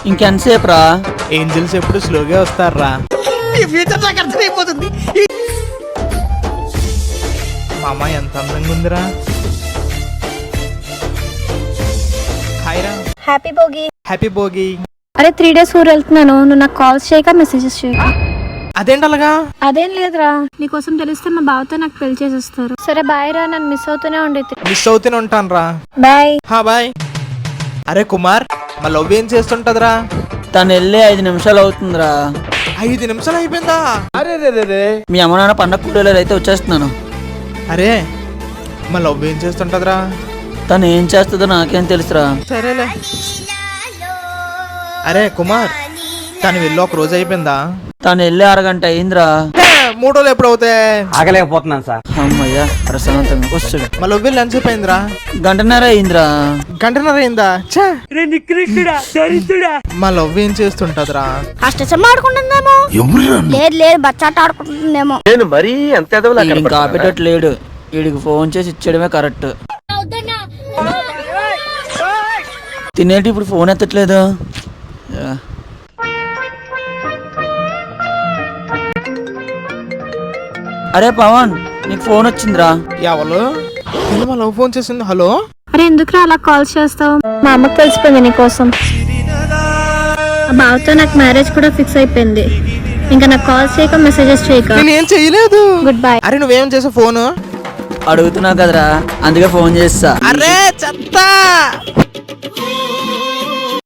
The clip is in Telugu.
ఇంకెంతసేపు రా? ఏంజల్స్ ఎప్పుడు స్లోగా వస్తారా? ఈ ఫ్యూచర్ నాకు అర్థమైపోతుంది. మామ ఎంత అందంగా ఉందిరా. హాయ్ రా. హ్యాపీ భోగి. హ్యాపీ భోగి. అరే 3 days ఊరు వెళ్తున్నాను, నువ్వు నాకు కాల్స్ చేయక మెసేజెస్ చేయక. అదేంటి అలాగా? అదేం లేదురా, నీకోసం తెలిస్తే మా బావతో నాకు పెళ్లి చేసేస్తారు. సరే బాయ్ రా, నన్ను మిస్ అవుతూనే ఉండేది. మిస్ అవుతూనే ఉంటాను రా. బాయ్. బాయ్. అరే కుమార్, మా లవ్ ఏం చేస్తుంటదిరా? తను వెళ్ళి 5 నిమిషాలు అవుతుందిరా. 5 నిమిషాలు అయిపోయిందా? అరే రే మీ అమ్మ నాన్న పండగ కూడలేదు, అయితే వచ్చేస్తున్నాను. అరే మా లవ్ ఏం చేస్తుంటదిరా? తను ఏం చేస్తుందో నాకేం తెలుసురా. సరేలే. అరే కుమార్, తను వెళ్ళి ఒక రోజు అయిపోయిందా? తను వెళ్ళి 1 గంట అయిందిరా. 3 రోజులు ఎప్పుడు అవుతాయి? ఆగలేకపోతున్నాను సార్. అమ్మయ్యా ప్రశాంతంగా వస్తాడు. మా లవ్ వెళ్ళి ఎంతసేపు అయిందిరా? 1 గంటన్నర అయిందిరా. 1 గంటన్నర అయిందా? మా లవ్ ఏం చేస్తుంటదిరా? అష్టచమ్మ ఆడుకుంటుందేమో. లేదు లేదు బచ్చాట ఆడుకుంటుందేమో. నేను మరీ ఎంత ఎదవలా ఇంకా ఆపేటట్టు లేడు. వీడికి ఫోన్ చేసి ఇచ్చేయడమే కరెక్ట్. తినేటి ఇప్పుడు ఫోన్ ఎత్తట్లేదు. అరే పవన్, నీకు ఫోన్ వచ్చిందిరా. ఎవరు? మా లవ్ ఫోన్ చేసింది. హలో. అరే ఎందుకురా అలా కాల్స్ చేస్తావు? మా అమ్మకు తెలిసిపోయింది నీకోసం. మా బావతో నాకు మ్యారేజ్ కూడా ఫిక్స్ అయిపోయింది. ఇంకా నాకు కాల్స్ చేయక మెసేజెస్ చేయక. నేనేం చేయలేదు. Good bye. అరే నువ్వేం చేసావు ఫోన్? అడుగుతున్నావు కదరా, అందుకే ఫోన్ చేస్తా. అరే చెత్త.